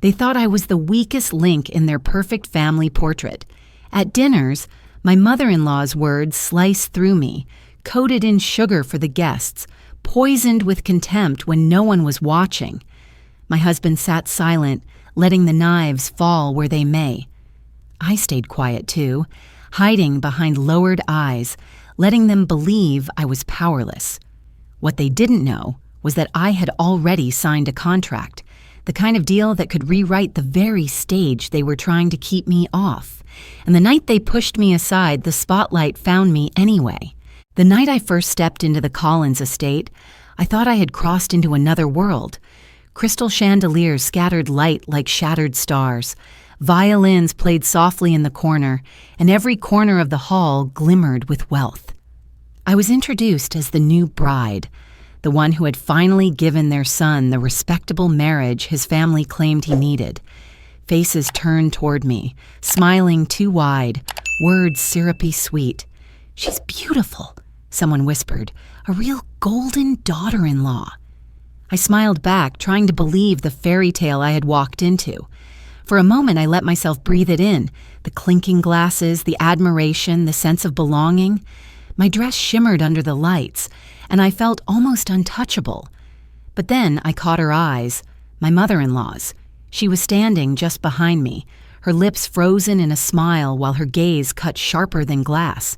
They thought I was the weakest link in their perfect family portrait. At dinners, my mother-in-law's words sliced through me, coated in sugar for the guests, poisoned with contempt when no one was watching. My husband sat silent, letting the knives fall where they may. I stayed quiet too, hiding behind lowered eyes, letting them believe I was powerless. What they didn't know was that I had already signed a contract, the kind of deal that could rewrite the very stage they were trying to keep me off. And the night they pushed me aside, the spotlight found me anyway. The night I first stepped into the Collins estate, I thought I had crossed into another world. Crystal chandeliers scattered light like shattered stars. Violins played softly in the corner, and every corner of the hall glimmered with wealth. I was introduced as the new bride, the one who had finally given their son the respectable marriage his family claimed he needed. Faces turned toward me, smiling too wide, words syrupy sweet. "She's beautiful," someone whispered, "a real golden daughter-in-law." I smiled back, trying to believe the fairy tale I had walked into. For a moment, I let myself breathe it in, the clinking glasses, the admiration, the sense of belonging. My dress shimmered under the lights, and I felt almost untouchable. But then I caught her eyes, my mother-in-law's. She was standing just behind me, her lips frozen in a smile while her gaze cut sharper than glass.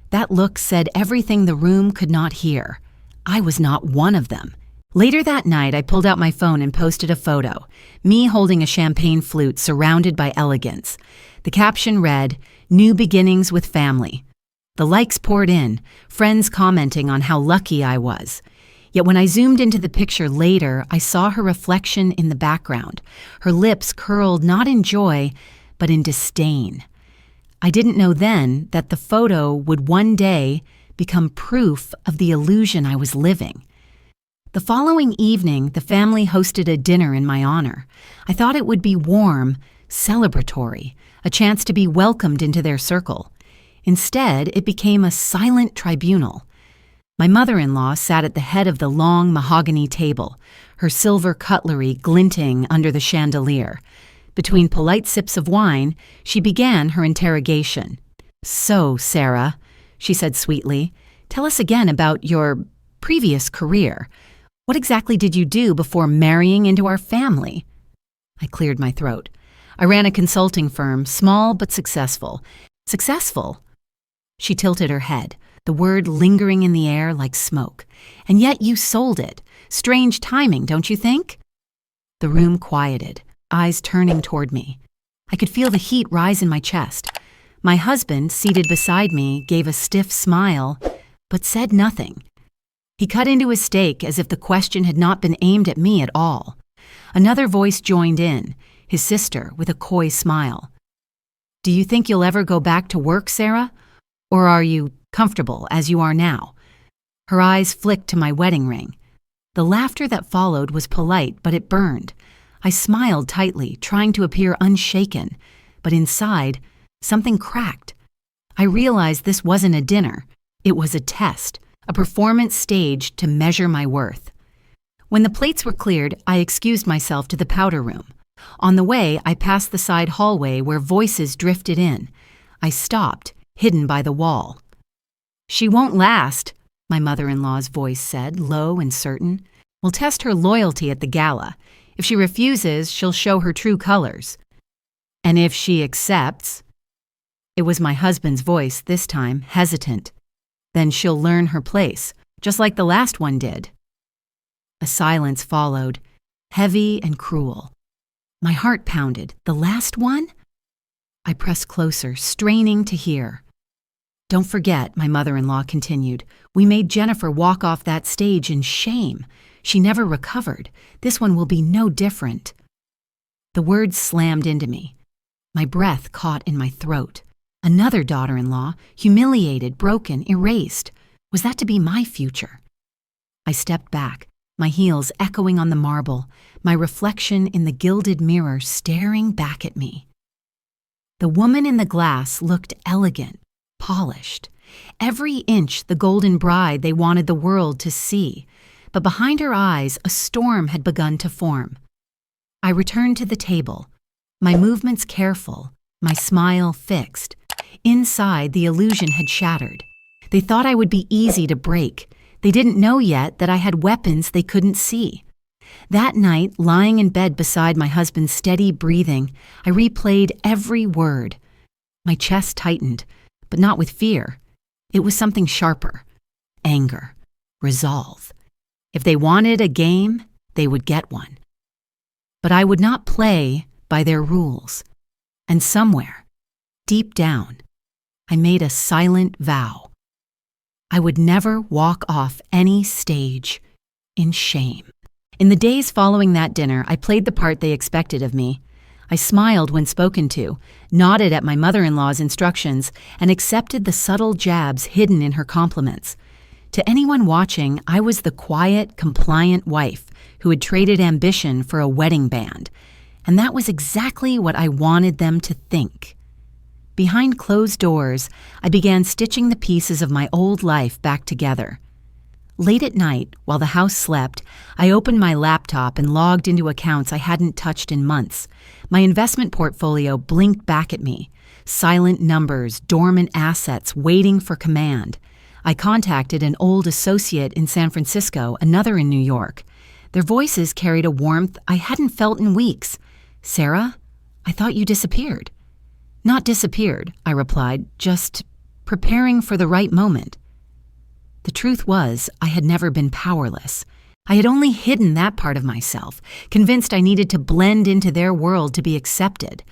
That look said everything the room could not hear. I was not one of them. Later that night, I pulled out my phone and posted a photo, me holding a champagne flute surrounded by elegance. The caption read, "New beginnings with family." The likes poured in, friends commenting on how lucky I was. Yet when I zoomed into the picture later, I saw her reflection in the background, her lips curled not in joy, but in disdain. I didn't know then that the photo would one day become proof of the illusion I was living. The following evening, the family hosted a dinner in my honor. I thought it would be warm, celebratory, a chance to be welcomed into their circle. Instead, it became a silent tribunal. My mother-in-law sat at the head of the long mahogany table, her silver cutlery glinting under the chandelier. Between polite sips of wine, she began her interrogation. "So, Sarah," she said sweetly, "tell us again about your previous career. What exactly did you do before marrying into our family?" I cleared my throat. "I ran a consulting firm, small but successful." "Successful?" She tilted her head, the word lingering in the air like smoke. "And yet you sold it. Strange timing, don't you think?" The room quieted, eyes turning toward me. I could feel the heat rise in my chest. My husband, seated beside me, gave a stiff smile, but said nothing. He cut into his steak as if the question had not been aimed at me at all. Another voice joined in, his sister, with a coy smile. "Do you think you'll ever go back to work, Sarah? Or are you comfortable as you are now?" Her eyes flicked to my wedding ring. The laughter that followed was polite, but it burned. I smiled tightly, trying to appear unshaken, but inside, something cracked. I realized this wasn't a dinner. It was a test, a performance staged to measure my worth. When the plates were cleared, I excused myself to the powder room. On the way, I passed the side hallway where voices drifted in. I stopped, hidden by the wall. "She won't last," my mother-in-law's voice said, low and certain. "We'll test her loyalty at the gala. If she refuses, she'll show her true colors. And if she accepts," it was my husband's voice this time, hesitant, "then she'll learn her place, just like the last one did." A silence followed, heavy and cruel. My heart pounded. The last one? I pressed closer, straining to hear. "Don't forget," my mother-in-law continued, "we made Jennifer walk off that stage in shame. She never recovered. This one will be no different." The words slammed into me. My breath caught in my throat. Another daughter-in-law, humiliated, broken, erased. Was that to be my future? I stepped back, my heels echoing on the marble, my reflection in the gilded mirror staring back at me. The woman in the glass looked elegant, polished. Every inch the golden bride they wanted the world to see. But behind her eyes, a storm had begun to form. I returned to the table, my movements careful, my smile fixed. Inside, the illusion had shattered. They thought I would be easy to break. They didn't know yet that I had weapons they couldn't see. That night, lying in bed beside my husband's steady breathing, I replayed every word. My chest tightened, but not with fear. It was something sharper. Anger. Resolve. If they wanted a game, they would get one. But I would not play by their rules. And somewhere, deep down, I made a silent vow. I would never walk off any stage in shame. In the days following that dinner, I played the part they expected of me. I smiled when spoken to, nodded at my mother-in-law's instructions, and accepted the subtle jabs hidden in her compliments. To anyone watching, I was the quiet, compliant wife who had traded ambition for a wedding band, and that was exactly what I wanted them to think. Behind closed doors, I began stitching the pieces of my old life back together. Late at night, while the house slept, I opened my laptop and logged into accounts I hadn't touched in months. My investment portfolio blinked back at me. Silent numbers, dormant assets waiting for command. I contacted an old associate in San Francisco, another in New York. Their voices carried a warmth I hadn't felt in weeks. "Sarah, I thought you disappeared." "Not disappeared," I replied, "just preparing for the right moment." The truth was, I had never been powerless. I had only hidden that part of myself, convinced I needed to blend into their world to be accepted.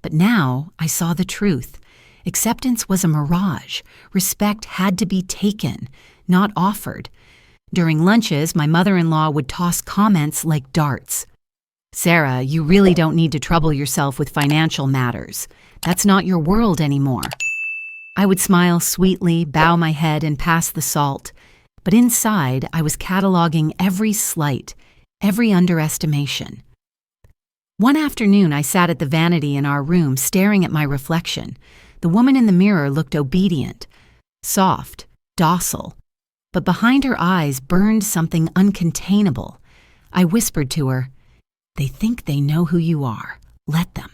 But now I saw the truth. Acceptance was a mirage. Respect had to be taken, not offered. During lunches, my mother-in-law would toss comments like darts. "Sarah, you really don't need to trouble yourself with financial matters. That's not your world anymore." I would smile sweetly, bow my head, and pass the salt. But inside, I was cataloging every slight, every underestimation. One afternoon, I sat at the vanity in our room, staring at my reflection. The woman in the mirror looked obedient, soft, docile. But behind her eyes burned something uncontainable. I whispered to her, "They think they know who you are. Let them."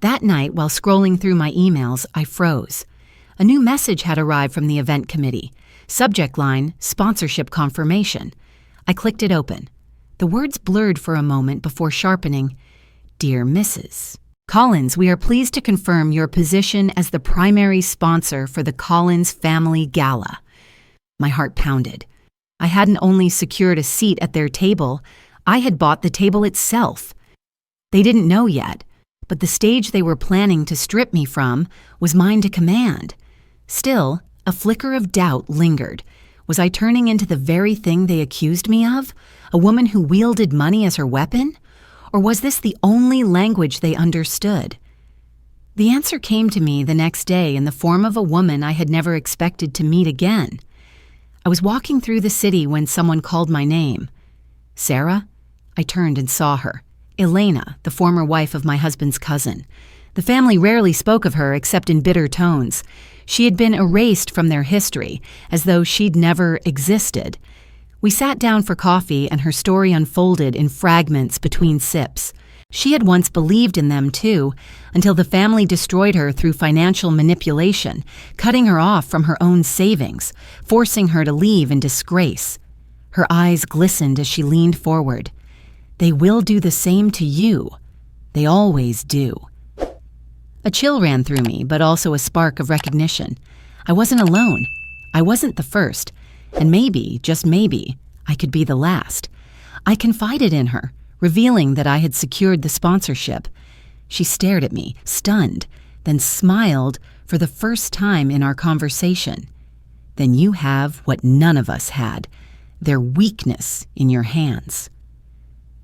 That night, while scrolling through my emails, I froze. A new message had arrived from the event committee. Subject line, sponsorship confirmation. I clicked it open. The words blurred for a moment before sharpening. "Dear Mrs. Collins, we are pleased to confirm your position as the primary sponsor for the Collins Family Gala." My heart pounded. I hadn't only secured a seat at their table, I had bought the table itself. They didn't know yet, but the stage they were planning to strip me from was mine to command. Still, a flicker of doubt lingered. Was I turning into the very thing they accused me of? A woman who wielded money as her weapon? Or was this the only language they understood? The answer came to me the next day in the form of a woman I had never expected to meet again. I was walking through the city when someone called my name. "Sarah?" I turned and saw her. Elena, the former wife of my husband's cousin. The family rarely spoke of her except in bitter tones. She had been erased from their history, as though she'd never existed. We sat down for coffee, and her story unfolded in fragments between sips. She had once believed in them, too, until the family destroyed her through financial manipulation, cutting her off from her own savings, forcing her to leave in disgrace. Her eyes glistened as she leaned forward. "They will do the same to you. They always do." A chill ran through me, but also a spark of recognition. I wasn't alone. I wasn't the first. And maybe, just maybe, I could be the last. I confided in her, revealing that I had secured the sponsorship. She stared at me, stunned, then smiled for the first time in our conversation. "Then you have what none of us had, their weakness in your hands."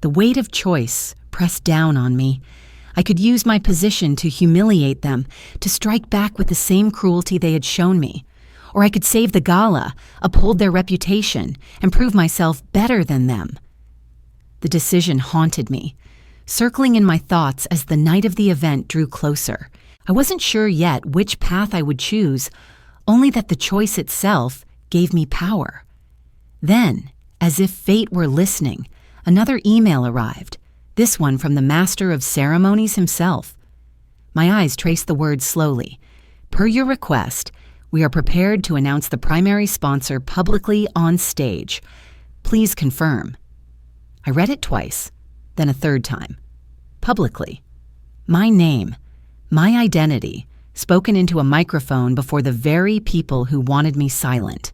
The weight of choice pressed down on me. I could use my position to humiliate them, to strike back with the same cruelty they had shown me. Or I could save the gala, uphold their reputation, and prove myself better than them. The decision haunted me, circling in my thoughts as the night of the event drew closer. I wasn't sure yet which path I would choose, only that the choice itself gave me power. Then, as if fate were listening, another email arrived. this one from the master of ceremonies himself. My eyes traced the words slowly. Per your request, we are prepared to announce the primary sponsor publicly on stage. Please confirm. I read it twice, then a third time. Publicly. My name, my identity, spoken into a microphone before the very people who wanted me silent.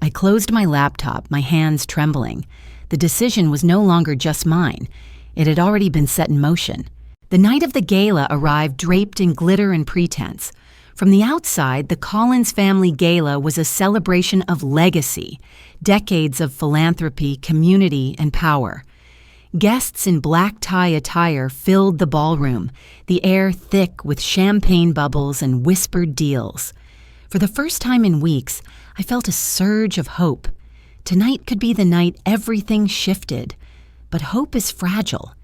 I closed my laptop, my hands trembling. The decision was no longer just mine. It had already been set in motion. The night of the gala arrived draped in glitter and pretense. From the outside, the Collins family gala was a celebration of legacy, decades of philanthropy, community, and power. Guests in black tie attire filled the ballroom, the air thick with champagne bubbles and whispered deals. For the first time in weeks, I felt a surge of hope. Tonight could be the night everything shifted. But hope is fragile,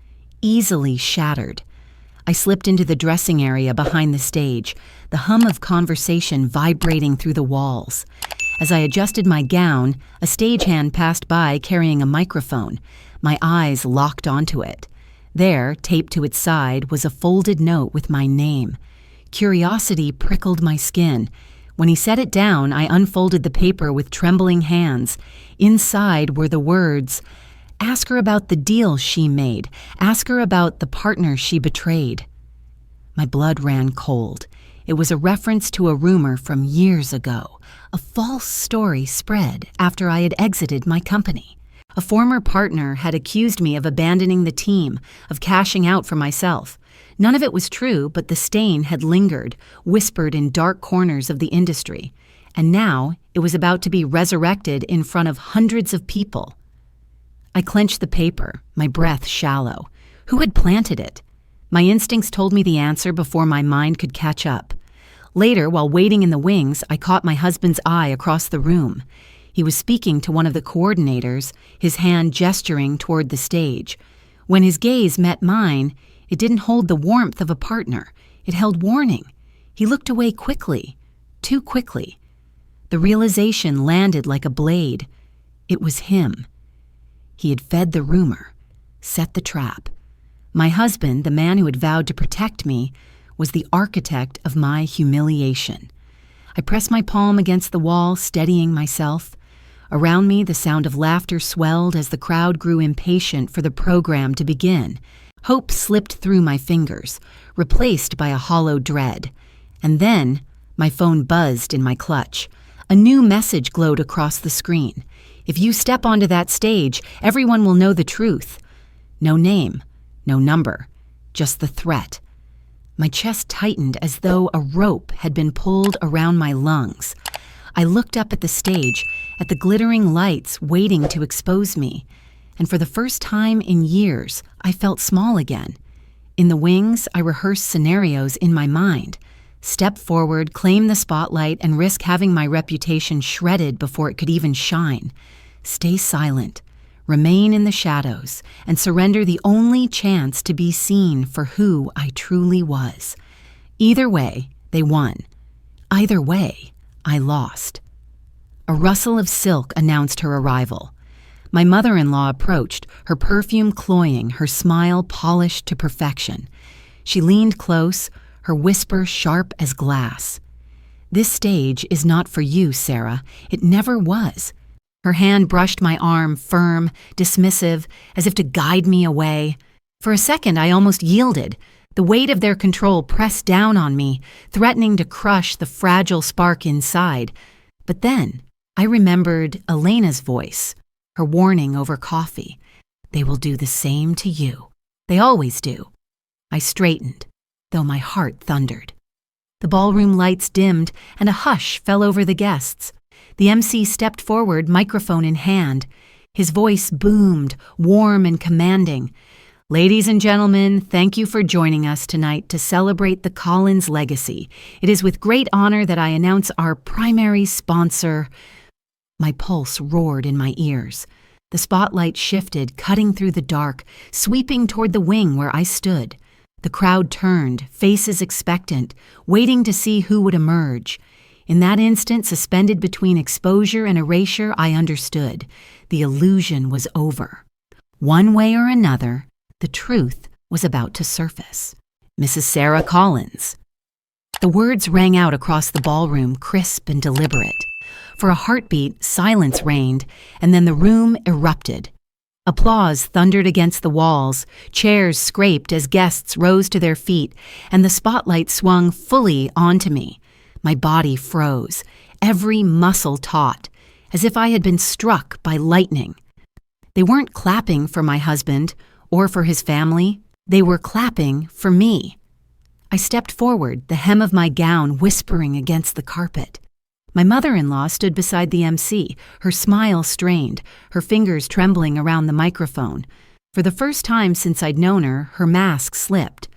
easily shattered. I slipped into the dressing area behind the stage, the hum of conversation vibrating through the walls. As I adjusted my gown, a stagehand passed by carrying a microphone. My eyes locked onto it. There, taped to its side, was a folded note with my name. Curiosity prickled my skin. When he set it down, I unfolded the paper with trembling hands. Inside were the words, "Ask her about the deal she made. Ask her about the partner she betrayed." My blood ran cold. It was a reference to a rumor from years ago. A false story spread after I had exited my company. A former partner had accused me of abandoning the team, of cashing out for myself. None of it was true, but the stain had lingered, whispered in dark corners of the industry. And now it was about to be resurrected in front of hundreds of people. I clenched the paper, my breath shallow. Who had planted it? My instincts told me the answer before my mind could catch up. Later, while waiting in the wings, I caught my husband's eye across the room. He was speaking to one of the coordinators, his hand gesturing toward the stage. When his gaze met mine, it didn't hold the warmth of a partner. It held warning. He looked away quickly, too quickly. The realization landed like a blade. It was him. He had fed the rumor, set the trap. My husband, the man who had vowed to protect me, was the architect of my humiliation. I pressed my palm against the wall, steadying myself. Around me, the sound of laughter swelled as the crowd grew impatient for the program to begin. Hope slipped through my fingers, replaced by a hollow dread. And then, my phone buzzed in my clutch. A new message glowed across the screen. If you step onto that stage, everyone will know the truth. No name, no number, just the threat. My chest tightened as though a rope had been pulled around my lungs. I looked up at the stage, at the glittering lights waiting to expose me. And for the first time in years, I felt small again. In the wings, I rehearsed scenarios in my mind. Step forward, claim the spotlight, and risk having my reputation shredded before it could even shine. Stay silent, remain in the shadows, and surrender the only chance to be seen for who I truly was. Either way, they won. Either way, I lost. A rustle of silk announced her arrival. My mother-in-law approached, her perfume cloying, her smile polished to perfection. She leaned close, her whisper sharp as glass. "This stage is not for you, Sarah. It never was." Her hand brushed my arm, firm, dismissive, as if to guide me away. For a second, I almost yielded. The weight of their control pressed down on me, threatening to crush the fragile spark inside. But then, I remembered Elena's voice, her warning over coffee. "They will do the same to you. They always do." I straightened, though my heart thundered. The ballroom lights dimmed, and a hush fell over the guests. The MC stepped forward, microphone in hand. His voice boomed, warm and commanding. "Ladies and gentlemen, thank you for joining us tonight to celebrate the Collins legacy. It is with great honor that I announce our primary sponsor." My pulse roared in my ears. The spotlight shifted, cutting through the dark, sweeping toward the wing where I stood. The crowd turned, faces expectant, waiting to see who would emerge. In that instant, suspended between exposure and erasure, I understood. The illusion was over. One way or another, The truth was about to surface. Mrs. Sarah Collins. The words rang out across the ballroom, crisp and deliberate. For a heartbeat, silence reigned, and then the room erupted. Applause thundered against the walls, chairs scraped as guests rose to their feet, and the spotlight swung fully onto me. My body froze, every muscle taut, as if I had been struck by lightning. They weren't clapping for my husband or for his family. They were clapping for me. I stepped forward, the hem of my gown whispering against the carpet. My mother-in-law stood beside the MC, her smile strained, her fingers trembling around the microphone. For the first time since I'd known her, her mask slipped.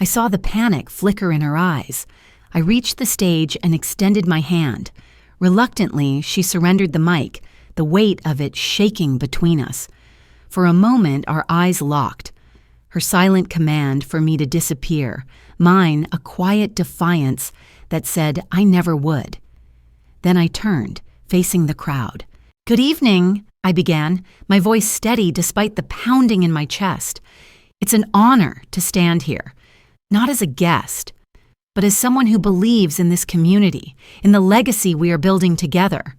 I saw the panic flicker in her eyes. I reached the stage and extended my hand. Reluctantly, she surrendered the mic, the weight of it shaking between us. For a moment, our eyes locked. Her silent command for me to disappear, mine a quiet defiance that said I never would. Then I turned, facing the crowd. "Good evening," I began, my voice steady despite the pounding in my chest. "It's an honor to stand here, not as a guest, but as someone who believes in this community, in the legacy we are building together."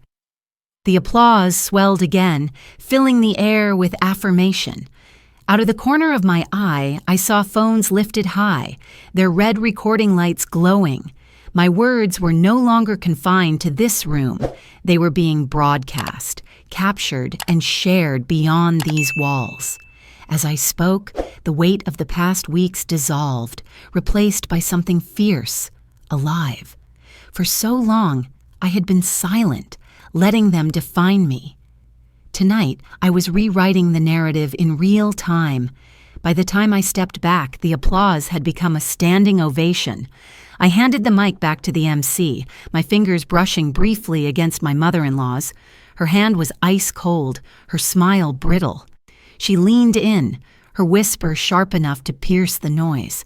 The applause swelled again, filling the air with affirmation. Out of the corner of my eye, I saw phones lifted high, their red recording lights glowing. My words were no longer confined to this room. They were being broadcast, captured, and shared beyond these walls. As I spoke, the weight of the past weeks dissolved, replaced by something fierce, alive. For so long, I had been silent, letting them define me. Tonight, I was rewriting the narrative in real time. By the time I stepped back, the applause had become a standing ovation. I handed the mic back to the MC, my fingers brushing briefly against my mother-in-law's. Her hand was ice cold, her smile brittle. She leaned in, her whisper sharp enough to pierce the noise.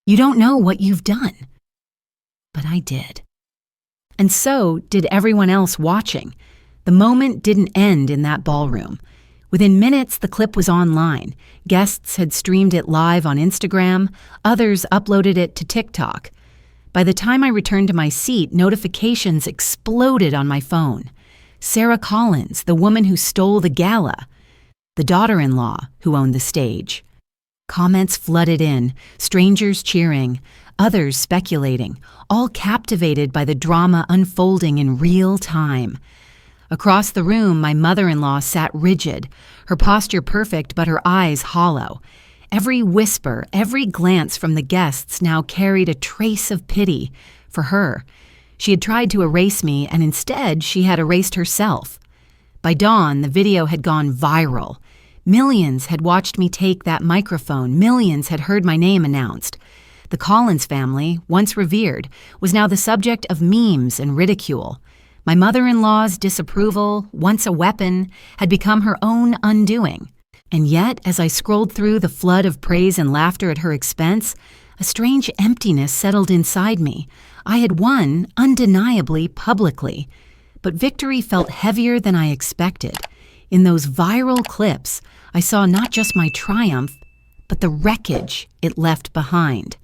"You don't know what you've done." But I did. And so did everyone else watching. The moment didn't end in that ballroom. Within minutes, the clip was online. Guests had streamed it live on Instagram. Others uploaded it to TikTok. By the time I returned to my seat, notifications exploded on my phone. Sarah Collins, the woman who stole the gala. The daughter-in-law who owned the stage. Comments flooded in, strangers cheering, others speculating, all captivated by the drama unfolding in real time. Across the room, my mother-in-law sat rigid, her posture perfect but her eyes hollow. Every whisper, every glance from the guests now carried a trace of pity for her. She had tried to erase me, and instead she had erased herself. By dawn, the video had gone viral. Millions had watched me take that microphone. Millions had heard my name announced. The Collins family, once revered, was now the subject of memes and ridicule. My mother-in-law's disapproval, once a weapon, had become her own undoing. And yet, as I scrolled through the flood of praise and laughter at her expense, a strange emptiness settled inside me. I had won, undeniably, publicly. But victory felt heavier than I expected. In those viral clips, I saw not just my triumph, but the wreckage it left behind.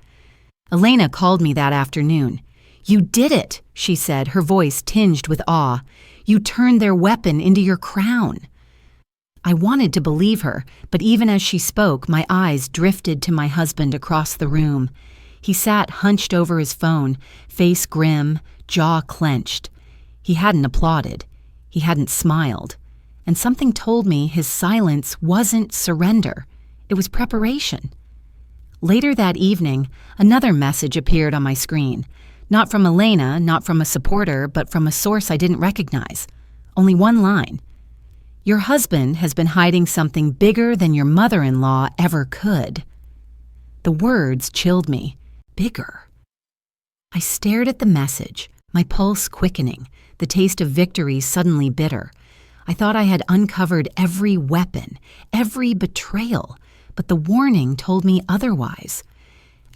Elena called me that afternoon. "You did it," she said, her voice tinged with awe. "You turned their weapon into your crown." I wanted to believe her, but even as she spoke, my eyes drifted to my husband across the room. He sat hunched over his phone, face grim, jaw clenched. He hadn't applauded. He hadn't smiled. And something told me his silence wasn't surrender. It was preparation. Later that evening, another message appeared on my screen. Not from Elena, not from a supporter, but from a source I didn't recognize. Only one line. "Your husband has been hiding something bigger than your mother-in-law ever could." The words chilled me. Bigger. I stared at the message, my pulse quickening, the taste of victory suddenly bitter. I thought I had uncovered every weapon, every betrayal, but the warning told me otherwise.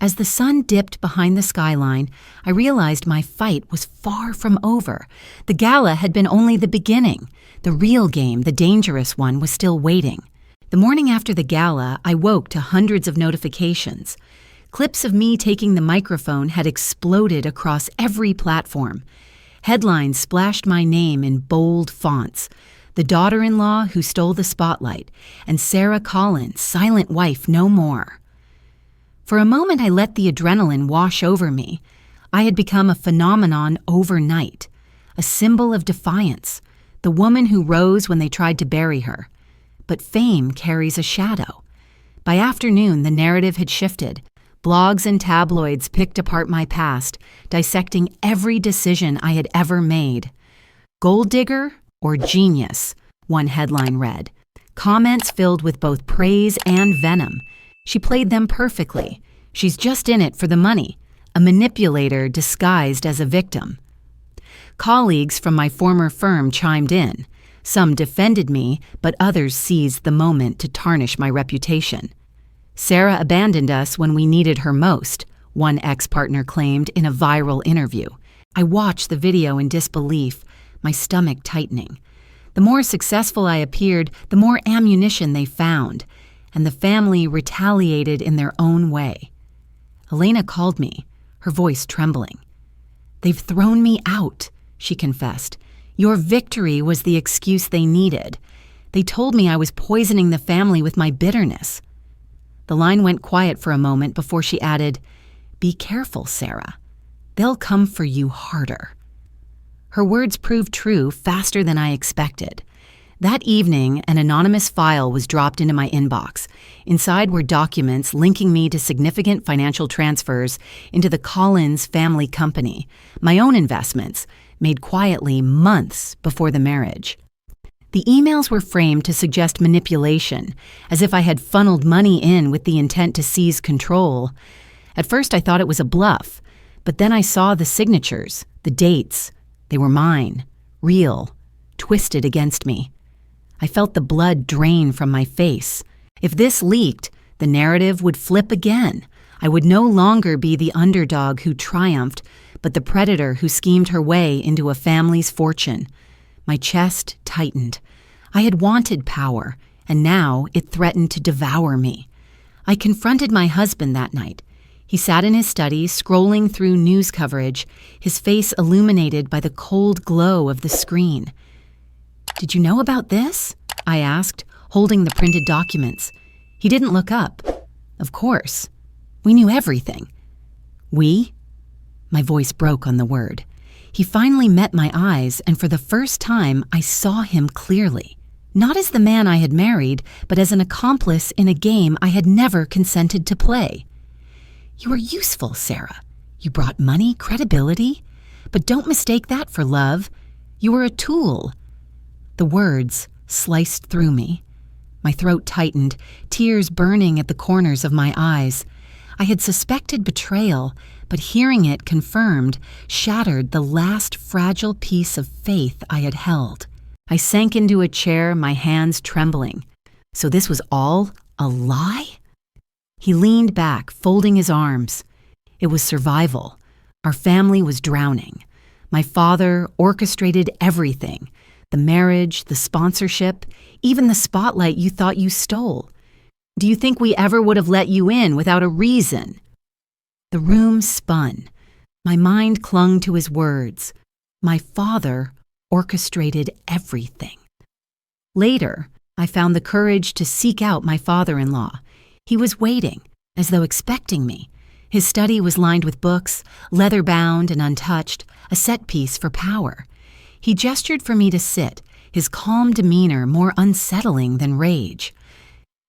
As the sun dipped behind the skyline, I realized my fight was far from over. The gala had been only the beginning. The real game, the dangerous one, was still waiting. The morning after the gala, I woke to hundreds of notifications. Clips of me taking the microphone had exploded across every platform. Headlines splashed my name in bold fonts. The daughter-in-law who stole the spotlight, and Sarah Collins, silent wife no more. For a moment, I let the adrenaline wash over me. I had become a phenomenon overnight, a symbol of defiance, the woman who rose when they tried to bury her. But fame carries a shadow. By afternoon, the narrative had shifted. Blogs and tabloids picked apart my past, dissecting every decision I had ever made. Gold digger or genius, one headline read. Comments filled with both praise and venom. She played them perfectly. She's just in it for the money, a manipulator disguised as a victim. Colleagues from my former firm chimed in. Some defended me, but others seized the moment to tarnish my reputation. Sarah abandoned us when we needed her most, one ex-partner claimed in a viral interview. I watched the video in disbelief, my stomach tightening. The more successful I appeared, the more ammunition they found, and the family retaliated in their own way. Elena called me, her voice trembling. "They've thrown me out," she confessed. "Your victory was the excuse they needed. They told me I was poisoning the family with my bitterness." The line went quiet for a moment before she added, "Be careful, Sarah. They'll come for you harder." Her words proved true faster than I expected. That evening, an anonymous file was dropped into my inbox. Inside were documents linking me to significant financial transfers into the Collins family company, my own investments, made quietly months before the marriage. The emails were framed to suggest manipulation, as if I had funneled money in with the intent to seize control. At first I thought it was a bluff, but then I saw the signatures, the dates. They were mine, real, twisted against me. I felt the blood drain from my face. If this leaked, the narrative would flip again. I would no longer be the underdog who triumphed, but the predator who schemed her way into a family's fortune. My chest tightened. I had wanted power, and now it threatened to devour me. I confronted my husband that night. He sat in his study, scrolling through news coverage, his face illuminated by the cold glow of the screen. "Did you know about this?" I asked, holding the printed documents. He didn't look up. Of course. We knew everything. We? My voice broke on the word. He finally met my eyes, and for the first time, I saw him clearly. Not as the man I had married, but as an accomplice in a game I had never consented to play. "You were useful, Sarah. You brought money, credibility. But don't mistake that for love. You were a tool." The words sliced through me. My throat tightened, tears burning at the corners of my eyes. I had suspected betrayal, but hearing it confirmed shattered the last fragile piece of faith I had held. I sank into a chair, my hands trembling. So this was all a lie? He leaned back, folding his arms. It was survival. Our family was drowning. My father orchestrated everything. The marriage, the sponsorship, even the spotlight you thought you stole. Do you think we ever would have let you in without a reason? The room spun. My mind clung to his words. My father orchestrated everything. Later, I found the courage to seek out my father-in-law. He was waiting, as though expecting me. His study was lined with books, leather-bound and untouched, a set piece for power. He gestured for me to sit, his calm demeanor more unsettling than rage.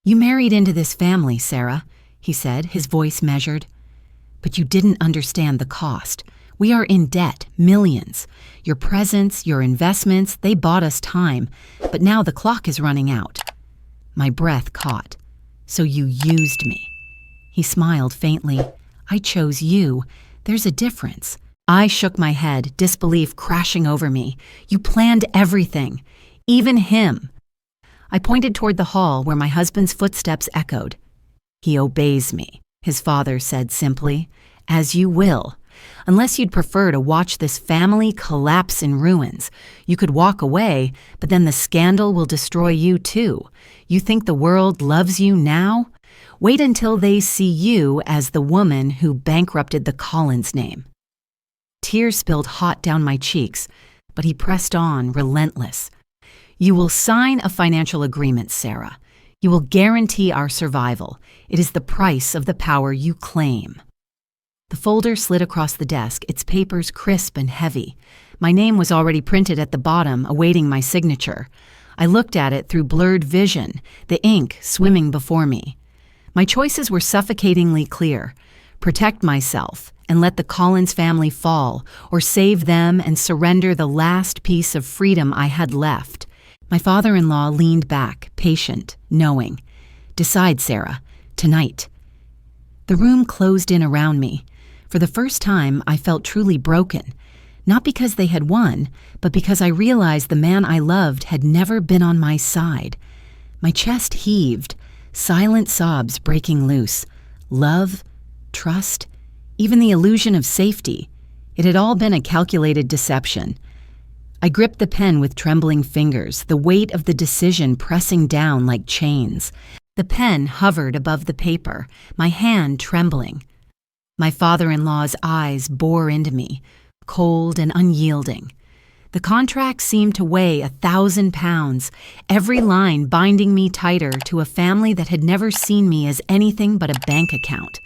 "You married into this family, Sarah," he said, his voice measured. "But you didn't understand the cost. We are in debt, millions. Your presence, your investments, they bought us time, but now the clock is running out." My breath caught. "So you used me." He smiled faintly. "I chose you. There's a difference." I shook my head, disbelief crashing over me. "You planned everything. Even him." I pointed toward the hall where my husband's footsteps echoed. "He obeys me," his father said simply. "As you will. Unless you'd prefer to watch this family collapse in ruins, you could walk away, but then the scandal will destroy you too. You think the world loves you now? Wait until they see you as the woman who bankrupted the Collins name." Tears spilled hot down my cheeks, but he pressed on, relentless. "You will sign a financial agreement, Sarah. You will guarantee our survival. It is the price of the power you claim." The folder slid across the desk, its papers crisp and heavy. My name was already printed at the bottom, awaiting my signature. I looked at it through blurred vision, the ink swimming before me. My choices were suffocatingly clear: protect myself and let the Collins family fall, or save them and surrender the last piece of freedom I had left. My father-in-law leaned back, patient, knowing. "Decide, Sarah. Tonight." The room closed in around me. For the first time, I felt truly broken. Not because they had won, but because I realized the man I loved had never been on my side. My chest heaved, silent sobs breaking loose. Love, trust, even the illusion of safety. It had all been a calculated deception. I gripped the pen with trembling fingers, the weight of the decision pressing down like chains. The pen hovered above the paper, my hand trembling. My father-in-law's eyes bore into me, cold and unyielding. The contract seemed to weigh 1,000 pounds, every line binding me tighter to a family that had never seen me as anything but a bank account.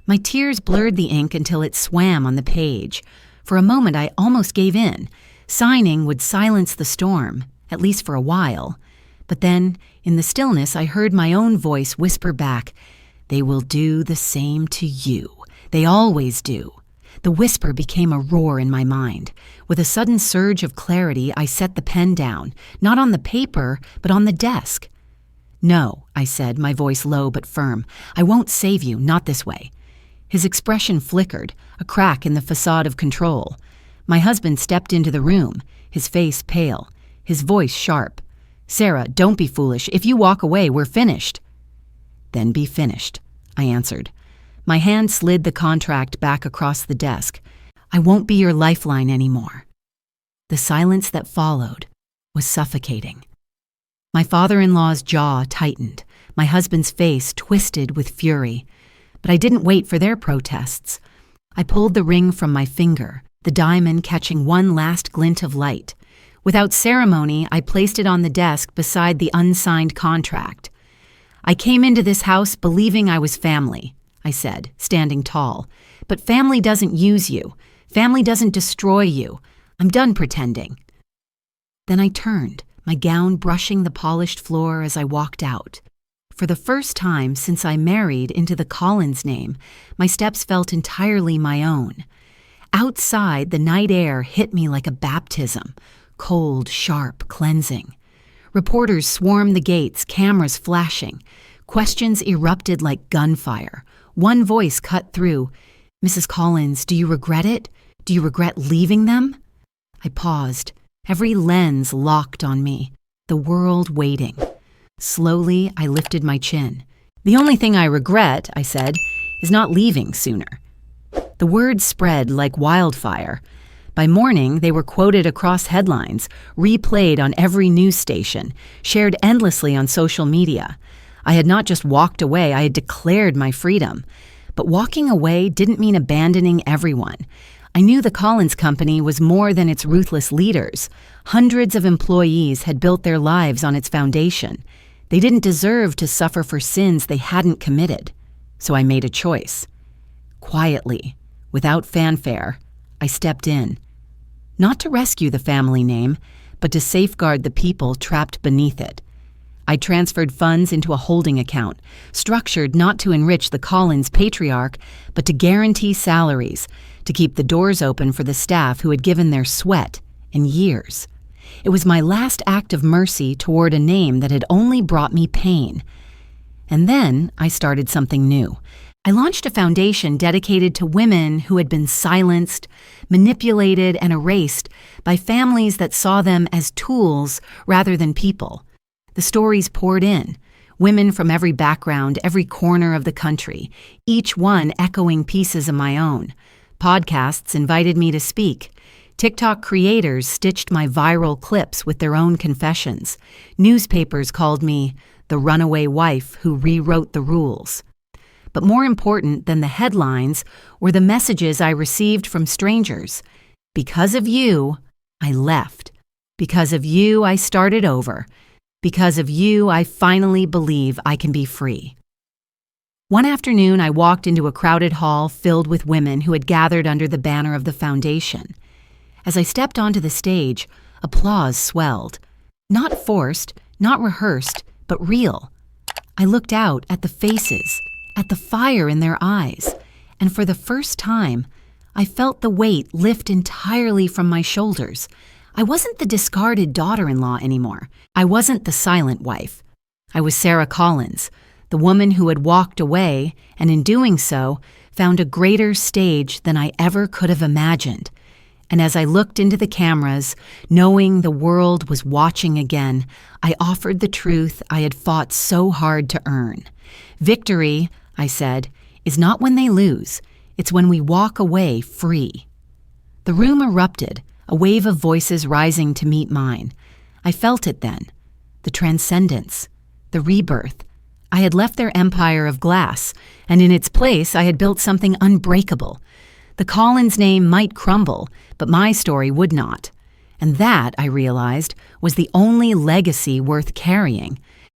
My tears blurred the ink until it swam on the page. For a moment, I almost gave in. Signing would silence the storm, at least for a while. But then, in the stillness, I heard my own voice whisper back, "They will do the same to you. They always do." The whisper became a roar in my mind. With a sudden surge of clarity, I set the pen down, not on the paper, but on the desk. "No," I said, my voice low but firm. "I won't save you, not this way." His expression flickered, a crack in the facade of control. My husband stepped into the room, his face pale, his voice sharp. "Sarah, don't be foolish. If you walk away, we're finished." "Then be finished," I answered. My hand slid the contract back across the desk. "I won't be your lifeline anymore." The silence that followed was suffocating. My father-in-law's jaw tightened, my husband's face twisted with fury. But I didn't wait for their protests. I pulled the ring from my finger, the diamond catching one last glint of light. Without ceremony, I placed it on the desk beside the unsigned contract. "I came into this house believing I was family," I said, standing tall. "But family doesn't use you. Family doesn't destroy you. I'm done pretending." Then I turned, my gown brushing the polished floor as I walked out. For the first time since I married into the Collins name, my steps felt entirely my own. Outside, the night air hit me like a baptism, cold, sharp, cleansing. Reporters swarmed the gates, cameras flashing. Questions erupted like gunfire. One voice cut through. "Mrs. Collins, do you regret it? Do you regret leaving them?" I paused, every lens locked on me, the world waiting. Slowly, I lifted my chin. "The only thing I regret," I said, "is not leaving sooner." The words spread like wildfire. By morning, they were quoted across headlines, replayed on every news station, shared endlessly on social media. I had not just walked away, I had declared my freedom. But walking away didn't mean abandoning everyone. I knew the Collins Company was more than its ruthless leaders. Hundreds of employees had built their lives on its foundation. They didn't deserve to suffer for sins they hadn't committed. So I made a choice. Quietly, without fanfare, I stepped in. Not to rescue the family name, but to safeguard the people trapped beneath it. I transferred funds into a holding account, structured not to enrich the Collins patriarch, but to guarantee salaries, to keep the doors open for the staff who had given their sweat and years. It was my last act of mercy toward a name that had only brought me pain. And then I started something new. I launched a foundation dedicated to women who had been silenced, manipulated, and erased by families that saw them as tools rather than people. The stories poured in, women from every background, every corner of the country, each one echoing pieces of my own. Podcasts invited me to speak. TikTok creators stitched my viral clips with their own confessions. Newspapers called me the runaway wife who rewrote the rules. But more important than the headlines were the messages I received from strangers. Because of you, I left. Because of you, I started over. Because of you, I finally believe I can be free. One afternoon, I walked into a crowded hall filled with women who had gathered under the banner of the foundation. As I stepped onto the stage, applause swelled. Not forced, not rehearsed, but real. I looked out at the faces, at the fire in their eyes, and for the first time, I felt the weight lift entirely from my shoulders. I wasn't the discarded daughter-in-law anymore. I wasn't the silent wife. I was Sarah Collins, the woman who had walked away and in doing so, found a greater stage than I ever could have imagined. And as I looked into the cameras, knowing the world was watching again, I offered the truth I had fought so hard to earn. Victory, I said, is not when they lose. It's when we walk away free. The room erupted, a wave of voices rising to meet mine. I felt it then. The transcendence, the rebirth. I had left their empire of glass, and in its place I had built something unbreakable. The Collins name might crumble, but my story would not. And that, I realized, was the only legacy worth carrying,